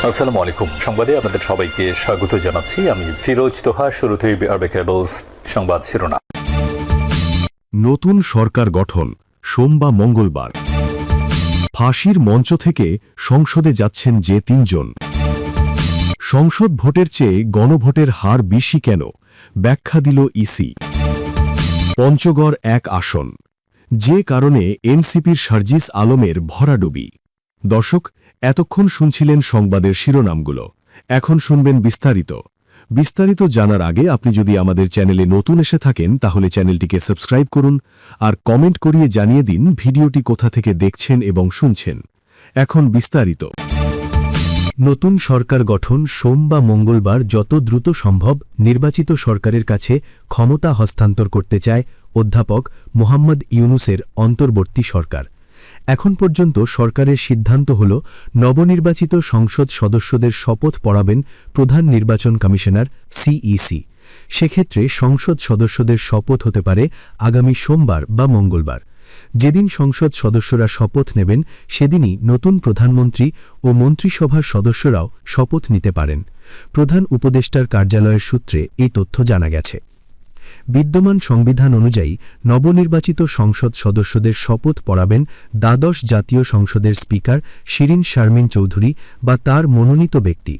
আসসালামু আলাইকুম। সংবাদে আপনাদের সবাইকে স্বাগত জানাচ্ছি। আমি ফিরোজ তোহা। শুরুতেই বিআরবি কেবলস সংবাদ শিরোনাম। নতুন সরকার গঠন সোম বা মঙ্গলবার। ফাঁসির মঞ্চ থেকে সংসদে যাচ্ছেন যে তিনজন। সংসদ ভোটের চেয়ে গণভোটের হার বেশি কেন, ব্যাখ্যা দিল ইসি। পঞ্চগড় এক আসন, যে কারণে এনসিপির শারজিস আলমের ভরাডুবি। দর্শক, এতক্ষণ শুনছিলেন সংবাদের শিরোনামগুলো, এখন শুনবেন বিস্তারিত জানার আগে আপনি যদি আমাদের চ্যানেলে নতুন এসে থাকেন তাহলে চ্যানেলটিকে সাবস্ক্রাইব করুন আর কমেন্ট করিয়ে জানিয়ে দিন ভিডিওটি কোথা থেকে দেখছেন এবং শুনছেন। এখন বিস্তারিত। নতুন সরকার গঠন সোম বা মঙ্গলবার যত দ্রুত সম্ভব নির্বাচিত সরকারের কাছে ক্ষমতা হস্তান্তর করতে চায় অধ্যাপক মোহাম্মদ ইউনূসের অন্তর্বর্তী সরকার। এখন পর্যন্ত সরকারের সিদ্ধান্ত হল নবনির্বাচিত সংসদ সদস্যদের শপথ পড়াবেন প্রধান নির্বাচন কমিশনার সিইসি। সেক্ষেত্রে সংসদ সদস্যদের শপথ হতে পারে আগামী সোমবার বা মঙ্গলবার। যেদিন সংসদ সদস্যরা শপথ নেবেন সেদিনই নতুন প্রধানমন্ত্রী ও মন্ত্রিসভার সদস্যরাও শপথ নিতে পারেন। প্রধান উপদেষ্টার কার্যালয়ের সূত্রে এই তথ্য জানা গেছে। বিদ্যমান সংবিধান অনুযায়ী নবনির্বাচিত সংসদ সদস্যদের শপথ পড়াবেন দ্বাদশ জাতীয় সংসদের স্পিকার শিরিন শারমিন চৌধুরী বা তার মনোনীত ব্যক্তি।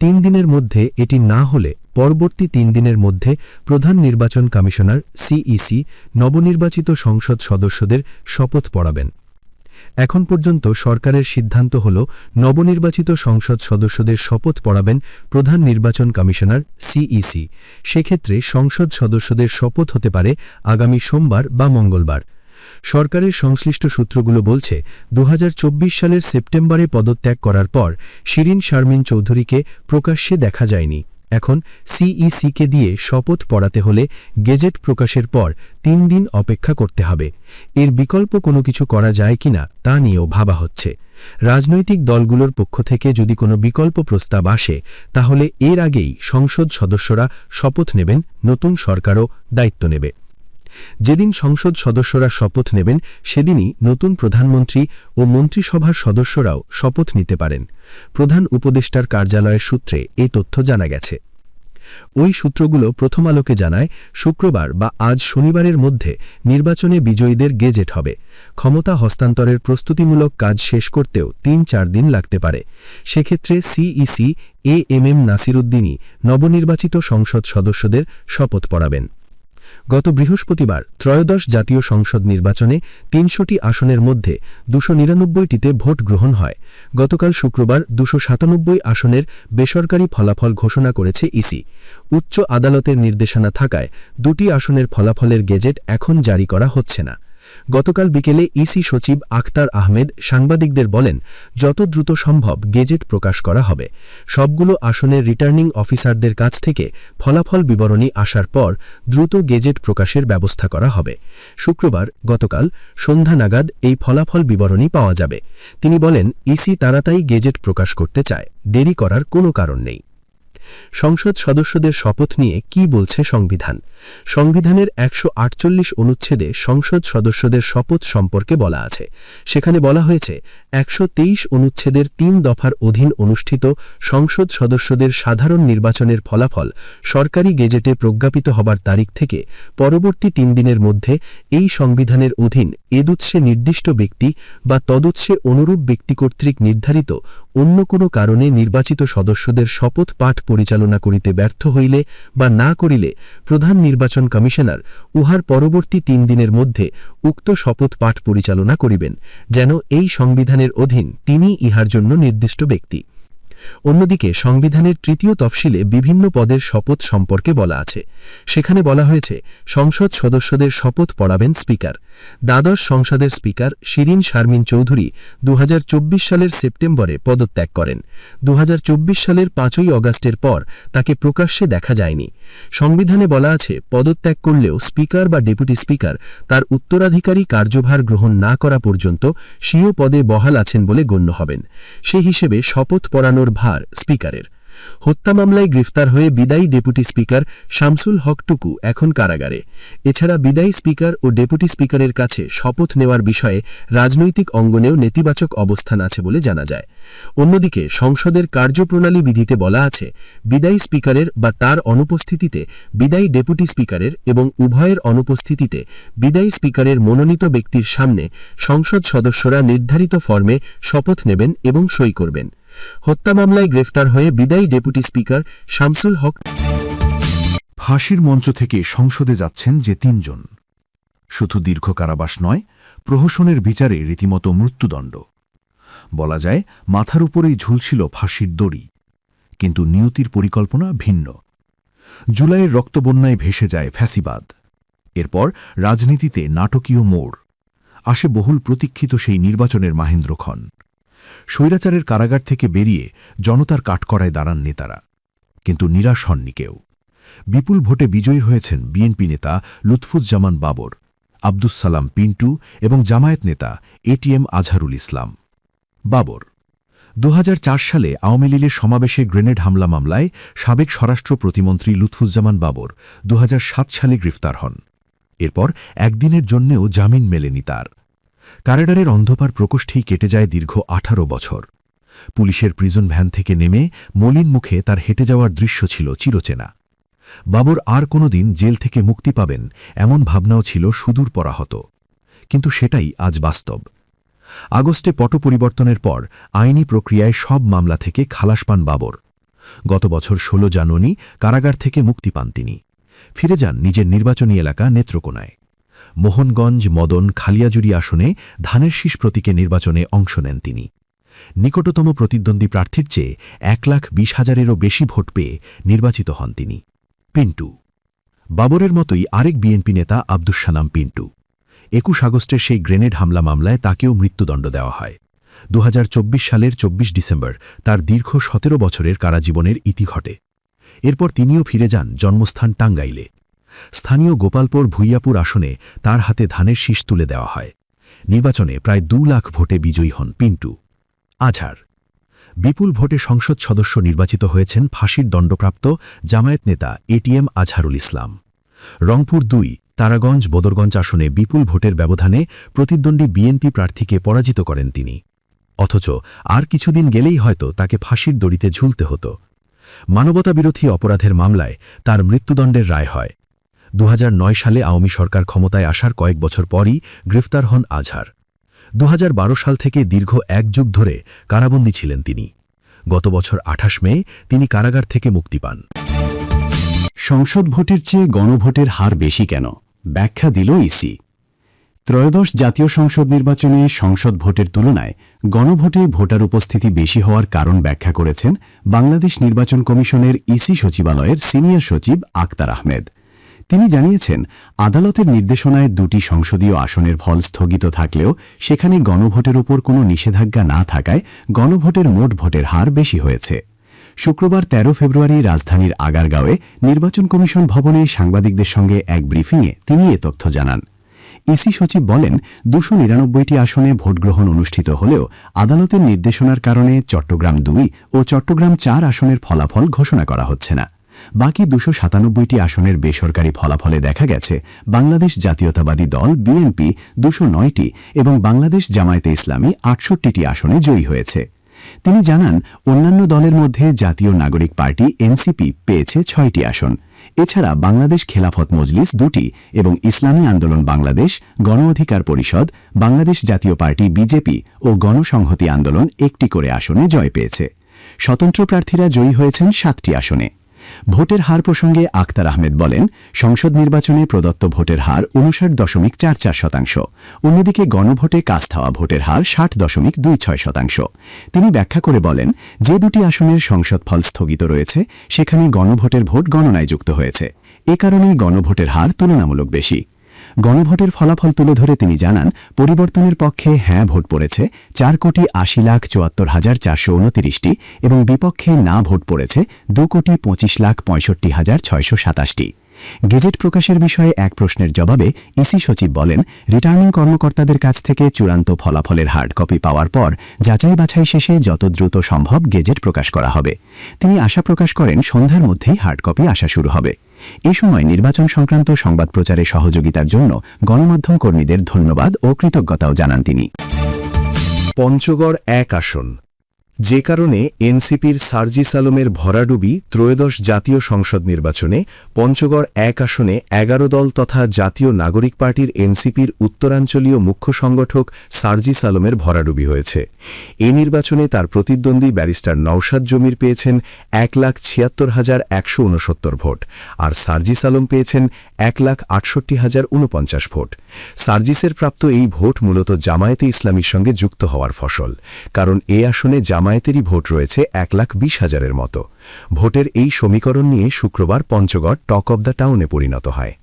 3 দিনের মধ্যে এটি না হলে পরবর্তী 3 দিনের মধ্যে প্রধান নির্বাচন কমিশনার সিইসি নবনির্বাচিত সংসদ সদস্যদের শপথ পড়াবেন। এখন পর্যন্ত সরকারের সিদ্ধান্ত হল নবনির্বাচিত সংসদ সদস্যদের শপথ পড়াবেন প্রধান নির্বাচন কমিশনার সিইসি। সেক্ষেত্রে সংসদ সদস্যদের শপথ হতে পারে আগামী সোমবার বা মঙ্গলবার। সরকারের সংশ্লিষ্ট সূত্রগুলো বলছে 2024 সালের সেপ্টেম্বরে পদত্যাগ করার পর শিরিন শারমিন চৌধুরীকে প্রকাশ্যে দেখা যায়নি। এখন সিইসিকে দিয়ে শপথ পড়াতে হলে গেজেট প্রকাশের পর 3 দিন অপেক্ষা করতে হবে। এর বিকল্প কোনো কিছু করা যায় কিনা তা নিয়েও ভাবা হচ্ছে। রাজনৈতিক দলগুলোর পক্ষ থেকে যদি কোনো বিকল্প প্রস্তাব আসে তাহলে এর আগেই সংসদ সদস্যরা শপথ নেবেন, নতুন সরকারও দায়িত্ব নেবে। যেদিন সংসদ সদস্যরা শপথ নেবেন সেদিনই নতুন প্রধানমন্ত্রী ও মন্ত্রিসভার সদস্যরাও শপথ নিতে পারেন। প্রধান উপদেষ্টার কার্যালয়ের সূত্রে এই তথ্য জানা গেছে। ওই সূত্রগুলো প্রথম আলোকে জানায় শুক্রবার বা আজ শনিবারের মধ্যে নির্বাচনে বিজয়ীদের গেজেট হবে। ক্ষমতা হস্তান্তরের প্রস্তুতিমূলক কাজ শেষ করতেও 3-4 দিন লাগতে পারে। সেক্ষেত্রে সিইসি এএমএম নাসির উদ্দিনই নবনির্বাচিত সংসদ সদস্যদের শপথ পড়াবেন। গত বৃহস্পতিবার ত্রয়োদশ জাতীয় সংসদ নির্বাচনে 300টি আসনের মধ্যে 299টিতে ভোট গ্রহণ হয়। গতকাল শুক্রবার 297 আসনের বেসরকারি ফলাফল ঘোষণা করেছে ইসি। উচ্চ আদালতের নির্দেশনা থাকায় 2টি আসনের ফলাফলের গেজেট এখন জারি করা হচ্ছে না। গতকাল বিকেলে ইসি সচিব আখতার আহমেদ সাংবাদিকদের বলেন, যত দ্রুত সম্ভব গেজেট প্রকাশ করা হবে। সবগুলো আসনের রিটার্নিং অফিসারদের কাছ থেকে ফলাফল বিবরণী আসার পর দ্রুত গেজেট প্রকাশের ব্যবস্থা করা হবে। শুক্রবার গতকাল সন্ধ্যা নাগাদ এই ফলাফল বিবরণী পাওয়া যাবে। তিনি বলেন, ইসি তাড়াতাড়ি গেজেট প্রকাশ করতে চায়, দেরি করার কোনো কারণ নেই। সংসদ সদস্যদের শপথ নিয়ে কি বলছে সংবিধান? সংবিধানের 148 অনুচ্ছেদে সংসদ সদস্যদের শপথ সম্পর্কে বলা আছে। সেখানে বলা হয়েছে 123 অনুচ্ছেদের 3 দফার অধীন অনুষ্ঠিত সংসদ সদস্যদের সাধারণ নির্বাচনের ফলাফল সরকারি গেজেটে প্রজ্ঞাপিত হবার তারিখ থেকে পরবর্তী 3 দিনের মধ্যে এই সংবিধানের অধীন এদুৎসে নির্দিষ্ট ব্যক্তি বা তদুৎসে অনুরূপ ব্যক্তি কর্তৃক নির্ধারিত অন্য কোনো কারণে নির্বাচিত সদস্যদের শপথ পাঠ পরিচালনা করিতে ব্যর্থ হইলে বা না করিলে প্রধান নির্বাচন কমিশনার উহার পরবর্তী 3 দিনের মধ্যে উক্ত শপথ পাঠ পরিচালনা করিবেন, যেন এই সংবিধানের অধীন তিনি ইহার জন্য নির্দিষ্ট ব্যক্তি। অন্যদিকে সংবিধানের 3য় তফসিলে বিভিন্ন পদের শপথ সম্পর্কে বলা আছে। সেখানে বলা হয়েছে সংসদ সদস্যদের শপথ পড়াবেন স্পিকার। দ্বাদশ সংসদের স্পিকার শিরিন শারমিন চৌধুরী 2024 সালের সেপ্টেম্বরে পদত্যাগ করেন। 2024 সালের 5ই অগাস্টের পর তাকে প্রকাশ্যে দেখা যায়নি। সংবিধানে বলা আছে পদত্যাগ করলেও স্পিকার বা ডেপুটি স্পিকার তার উত্তরাধিকারী কার্যভার গ্রহণ না করা পর্যন্ত স্বীয় পদে বহাল আছেন বলে গণ্য হবেন। সে হিসেবে শপথ পড়ানোর ভার স্পিকারের। হত্যা মামলায় গ্রেফতার হয়ে বিদায়ী ডেপুটি স্পিকার শামসুল হক টুকু এখন কারাগারে। এছাড়া বিদায়ী স্পিকার ও ডেপুটি স্পিকারের কাছে শপথ নেওয়ার বিষয়ে রাজনৈতিক অঙ্গনেও নেতিবাচক অবস্থান আছে বলে জানা যায়। অন্যদিকে সংসদের কার্যপ্রণালী বিধিতে বলা আছে, বিদায়ী স্পিকারের বা তার অনুপস্থিতিতে বিদায়ী ডেপুটি স্পিকারের এবং উভয়ের অনুপস্থিতিতে বিদায়ী স্পিকারের মনোনীত ব্যক্তির সামনে সংসদ সদস্যরা নির্ধারিত ফর্মে শপথ নেবেন এবং সই করবেন। হত্যা মামলায় গ্রেফতার হয়ে বিদায়ী ডেপুটি স্পিকার শামসুল হক। ফাঁসির মঞ্চ থেকে সংসদে যাচ্ছেন যে তিনজন। শুধু দীর্ঘ কারাবাস নয়, প্রহসনের বিচারে রীতিমতো মৃত্যুদণ্ড। বলা যায় মাথার উপরেই ঝুলছিল ফাঁসির দড়ি, কিন্তু নিয়তির পরিকল্পনা ভিন্ন। জুলাইয়ের রক্তবন্যায় ভেসে যায় ফ্যাসিবাদ। এরপর রাজনীতিতে নাটকীয় মোড় আসে। বহুল প্রতীক্ষিত সেই নির্বাচনের মাহেন্দ্রক্ষণ। স্বৈরাচারের কারাগার থেকে বেরিয়ে জনতার কাঠকড়ায় দাঁড়ান নেতারা, কিন্তু নিরাশ হননি কেউ। বিপুল ভোটে বিজয়ী হয়েছেন বিএনপি নেতা লুৎফুজ্জামান বাবর, আব্দুস সালাম পিন্টু এবং জামায়াত নেতা এটিএম আজহারুল ইসলাম। বাবর 2004 সালে আওয়ামী লীগের সমাবেশে গ্রেনেড হামলা মামলায় সাবেক স্বরাষ্ট্র প্রতিমন্ত্রী লুৎফুজ্জামান বাবর 2007 সালে গ্রেফতার হন। এরপর একদিনের জন্যেও জামিন মেলেনি তার। কারাগারের অন্ধকার প্রকোষ্ঠেই কেটে যায় দীর্ঘ 18 বছর। পুলিশের প্রিজন ভ্যান থেকে নেমে মলিন মুখে তার হেঁটে যাওয়ার দৃশ্য ছিল চিরচেনা। বাবর আর কোনোদিন জেল থেকে মুক্তি পাবেন এমন ভাবনাও ছিল সুদূর পরাহত, কিন্তু সেটাই আজ বাস্তব। আগস্টে পট পরিবর্তনের পর আইনি প্রক্রিয়ায় সব মামলা থেকে খালাস পান বাবর। গত বছর 16 জানুয়ারি কারাগার থেকে মুক্তি পান তিনি। ফিরে যান নিজের নির্বাচনী এলাকা নেত্রকোনায়। মোহনগঞ্জ, মদন, খালিয়াজুরি আসনে ধানের শীষ প্রতীকে নির্বাচনে অংশ নেন তিনি। নিকটতম প্রতিদ্বন্দ্বী প্রার্থীর চেয়ে 1,20,000-এরও বেশি ভোট পেয়ে নির্বাচিত হন তিনি। পিন্টু বাবরের মতোই আরেক বিএনপি নেতা আব্দুস সালাম পিন্টু। 21 আগস্টের সেই গ্রেনেড হামলা মামলায় তাকেও মৃত্যুদণ্ড দেওয়া হয়। 2024 সালের 24 ডিসেম্বর তার দীর্ঘ 17 বছরের কারাজীবনের ইতি ঘটে। এরপর তিনিও ফিরে যান জন্মস্থান টাঙ্গাইলে। স্থানীয় গোপালপুর ভুইয়াপুর আসনে তার হাতে ধানের শীষ তুলে দেওয়া হয়। নির্বাচনে প্রায় 2 লাখ ভোটে বিজয়ী হন পিন্টু। আজহার বিপুল ভোটে সংসদ সদস্য নির্বাচিত হয়েছেন ফাঁসির দণ্ডপ্রাপ্ত জামায়াত নেতা এটিএম আজহারুল ইসলাম। রংপুর 2, তারাগঞ্জ, বদরগঞ্জ আসনে বিপুল ভোটের ব্যবধানে প্রতিদ্বন্দ্বী বিএনপি প্রার্থীকে পরাজিত করেন তিনি। অথচ আর কিছুদিন গেলেই হয়তো তাকে ফাঁসির দড়িতে ঝুলতে হতো। মানবতাবিরোধী অপরাধের মামলায় তার মৃত্যুদণ্ডের রায় হয়। 2009 সালে আওয়ামী সরকার ক্ষমতায় আসার কয়েক বছর পরই গ্রেফতার হন আজহার। 2012 সাল থেকে দীর্ঘ 1 যুগ ধরে কারাবন্দী ছিলেন তিনি। গত বছর 28 মে তিনি কারাগার থেকে মুক্তি পান। সংসদ ভোটের চেয়ে গণভোটের হার বেশি কেন, ব্যাখ্যা দিল ইসি। ত্রয়োদশ জাতীয় সংসদ নির্বাচনে সংসদ ভোটের তুলনায় গণভোটে ভোটার উপস্থিতি বেশি হওয়ার কারণ ব্যাখ্যা করেছেন বাংলাদেশ নির্বাচন কমিশনের ইসি সচিবালয়ের সিনিয়র সচিব আক্তার আহমেদ। তিনি জানিয়েছেন, আদালতের নির্দেশনায় 2টি সংসদীয় আসনের ফল স্থগিত থাকলেও সেখানে গণভোটের উপর কোনো নিষেধাজ্ঞা না থাকায় গণভোটের মোট ভোটের হার বেশি হয়েছে। শুক্রবার 13 ফেব্রুয়ারি রাজধানীর আগারগাঁওয়ে নির্বাচন কমিশন ভবনে সাংবাদিকদের সঙ্গে এক ব্রিফিংয়ে তিনি এ তথ্য জানান। ইসি সচিব বলেন, 299টি আসনে ভোটগ্রহণ অনুষ্ঠিত হলেও আদালতের নির্দেশনার কারণে চট্টগ্রাম 2 ও চট্টগ্রাম 4 আসনের ফলাফল ঘোষণা করা হচ্ছে না। বাকি 297টি আসনের বেসরকারি ফলাফলে দেখা গেছে বাংলাদেশ জাতীয়তাবাদী দল বিএনপি 209টি এবং বাংলাদেশ জামায়াতে ইসলামী 68টি আসনে জয়ী হয়েছে। তিনি জানান, অন্যান্য দলের মধ্যে জাতীয় নাগরিক পার্টি এনসিপি পেয়েছে 6টি আসন। এছাড়া বাংলাদেশ খেলাফত মজলিস 2টি এবং ইসলামী আন্দোলন বাংলাদেশ, গণ অধিকার পরিষদ, বাংলাদেশ জাতীয় পার্টি বিজেপি ও গণসংহতি আন্দোলন 1টি করে আসনে জয় পেয়েছে। স্বতন্ত্র প্রার্থীরা জয়ী হয়েছেন 7টি আসনে। ভোটের হার প্রসঙ্গে আক্তার আহমেদ বলেন, সংসদ নির্বাচনে প্রদত্ত ভোটের হার 59.44%। অন্যদিকে গণভোটে কাস্ট হওয়া ভোটের হার 60.26%। তিনি ব্যাখ্যা করে বলেন, যে 2টি আসনের সংসদ ফল স্থগিত রয়েছে সেখানে গণভোটের ভোট গণনায় যুক্ত হয়েছে। এ কারণেই গণভোটের হার তুলনামূলক বেশি। গণভোটের ফলাফল তুলে ধরে তিনি জানান, পরিবর্তনের পক্ষে হ্যাঁ ভোট পড়েছে 4,80,74,429টি এবং বিপক্ষে না ভোট পড়েছে 2,25,65,627টি। গেজেট প্রকাশের বিষয়ে এক প্রশ্নের জবাবে ইসি সচিব বলেন, রিটার্নিং কর্মকর্তাদের কাছ থেকে চূড়ান্ত ফলাফলের হার্ড কপি পাওয়ার পর যাচাই বাছাই শেষে যত দ্রুত সম্ভব গেজেট প্রকাশ করা হবে। তিনি আশা প্রকাশ করেন সন্ধ্যার মধ্যেই হার্ড কপি আসা শুরু হবে। এ সময় নির্বাচন সংক্রান্ত সংবাদ প্রচারে সহযোগিতার জন্য গণমাধ্যম কর্মীদের ধন্যবাদ ও কৃতজ্ঞতাও জানান তিনি। পঞ্চগড় 1 আসন, যে কারণে এনসিপির সার্জিস আলমের ভরাডুবি ত্রয়োদশ জাতীয় সংসদ নির্বাচনে পঞ্চগড় 1 আসনে 11 দল তথা জাতীয় নাগরিক পার্টির এনসিপির উত্তরাঞ্চলীয় মুখ্য সংগঠক সার্জিস আলমের ভরাডুবি হয়েছে। এই নির্বাচনে তার প্রতিদ্বন্দ্বী ব্যারিস্টার নওশাদ জমির পেয়েছেন 1,76,169 ভোট, আর সার্জিস আলম পেয়েছেন 1,68,049 ভোট। সার্জিসের প্রাপ্ত এই ভোট মূলত জামায়াতে ইসলামীর সঙ্গে যুক্ত হওয়ার ফসল, কারণ এ আসনে জামায়াতেরই ভোট রয়েছে 1,20,000-এর মতো। ভোটের এই সমীকরণ নিয়ে শুক্রবার পঞ্চগড় টক অব দ্য টাউনে পরিণত হয়।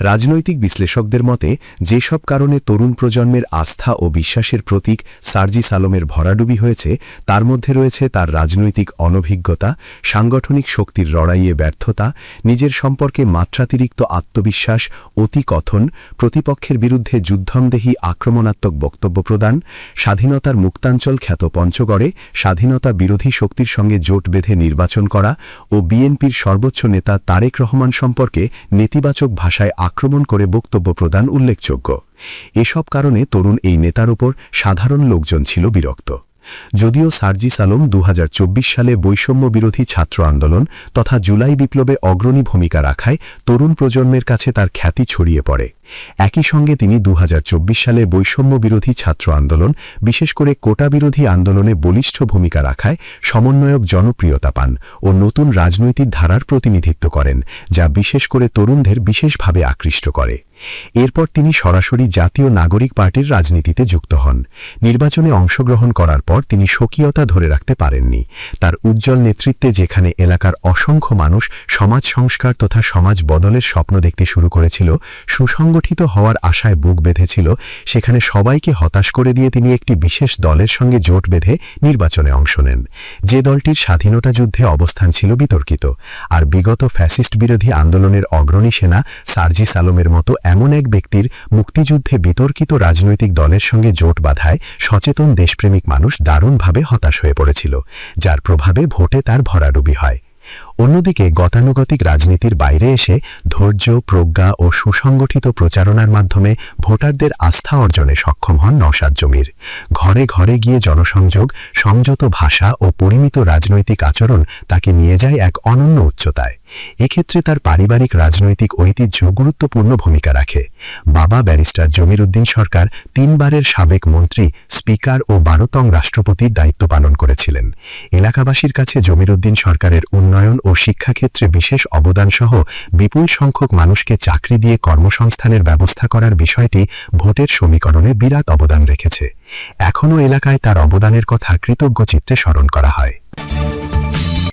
রাজনৈতিক বিশ্লেষকদের মতে যেসব কারণে তরুণ প্রজন্মের আস্থা ও বিশ্বাসের প্রতীক সার্জিস আলমের ভরাডুবি হয়েছে, তার মধ্যে রয়েছে তার রাজনৈতিক অনভিজ্ঞতা, সাংগঠনিক শক্তির লড়াইয়ে ব্যর্থতা, নিজের সম্পর্কে মাত্রাতিরিক্ত আত্মবিশ্বাস, অতিকথন, প্রতিপক্ষের বিরুদ্ধে যুদ্ধমদেহী আক্রমণাত্মক বক্তব্য প্রদান, স্বাধীনতার মুক্তাঞ্চল খ্যাত পঞ্চগড়ে স্বাধীনতা বিরোধী শক্তির সঙ্গে জোট বেঁধে নির্বাচন করা ও বিএনপির সর্বোচ্চ নেতা তারেক রহমান সম্পর্কে নেতিবাচক ভাষায় আক্রমণ করে বক্তব্য প্রদান উল্লেখযোগ্য। এসব কারণে তরুণ এই নেতার ওপর সাধারণ লোকজন ছিল বিরক্ত। যদিও সার্জিস আলম 2024 সালে বৈষম্য বিরোধী ছাত্র আন্দোলন তথা জুলাই বিপ্লবে অগ্রণী ভূমিকা রাখায় তরুণ প্রজন্মের কাছে তার খ্যাতি ছড়িয়ে পড়ে। একই সঙ্গে তিনি 2024 সালে বৈষম্য বিরোধী ছাত্র আন্দোলন, বিশেষ করে কোটা বিরোধী আন্দোলনে বলিষ্ঠ ভূমিকা রাখায় সমন্বয়ক জনপ্রিয়তা পান ও নতুন রাজনৈতিক ধারার প্রতিনিধিত্ব করেন, যা বিশেষ করে তরুণদের বিশেষভাবে আকৃষ্ট করে। এরপর তিনি সরাসরি জাতীয় নাগরিক পার্টির রাজনীতিতে যুক্ত হন। নির্বাচনে অংশগ্রহণ করার পর তিনি স্বকীয়তা ধরে রাখতে পারেননি। তার উজ্জ্বল নেতৃত্বে যেখানে এলাকার অসংখ্য মানুষ সমাজ সংস্কার তথা সমাজ বদলের স্বপ্ন দেখতে শুরু করেছিল, সুসংগঠিত হওয়ার আশায় বুক বেঁধেছিল, সেখানে সবাইকে হতাশ করে দিয়ে তিনি একটি বিশেষ দলের সঙ্গে জোট বেঁধে নির্বাচনে অংশ নেন, যে দলটির স্বাধীনতা যুদ্ধে অবস্থান ছিল বিতর্কিত। আর বিগত ফ্যাসিস্ট বিরোধী আন্দোলনের অগ্রণী সেনা সার্জিস আলমের মতো এমন এক ব্যক্তির মুক্তিযুদ্ধে বিতর্কিত রাজনৈতিক দলের সঙ্গে জোট বাঁধায় সচেতন দেশপ্রেমিক মানুষ দারুণভাবে হতাশ হয়ে পড়েছিল, যার প্রভাবে ভোটে তার ভরাডুবি হয়। অন্যদিকে গতানুগতিক রাজনীতির বাইরে এসে ধৈর্য, প্রজ্ঞা ও সুসংগঠিত প্রচারণার মাধ্যমে ভোটারদের আস্থা অর্জনে সক্ষম হন নওশাদ জমির। ঘরে ঘরে গিয়ে জনসংযোগ, সংযত ভাষা ও পরিমিত রাজনৈতিক আচরণ তাকে নিয়ে যায় এক অনন্য উচ্চতায়। এক্ষেত্রে তার পারিবারিক রাজনৈতিক ঐতিহ্য গুরুত্বপূর্ণ ভূমিকা রাখে। বাবা ব্যারিস্টার জমির উদ্দিন সরকার 3 বারের সাবেক মন্ত্রী, স্পিকার ও 12তম রাষ্ট্রপতির দায়িত্ব পালন করেছিলেন। এলাকাবাসীর কাছে জমির উদ্দিন সরকারের উন্নয়ন ও শিক্ষাক্ষেত্রে বিশেষ অবদানসহ বিপুল সংখ্যক মানুষকে চাকরি দিয়ে কর্মসংস্থানের ব্যবস্থা করার বিষয়টি ভোটের সমীকরণে বিরাট অবদান রেখেছে। এখনও এলাকায় তার অবদানের কথা কৃতজ্ঞচিত্তে স্মরণ করা হয়।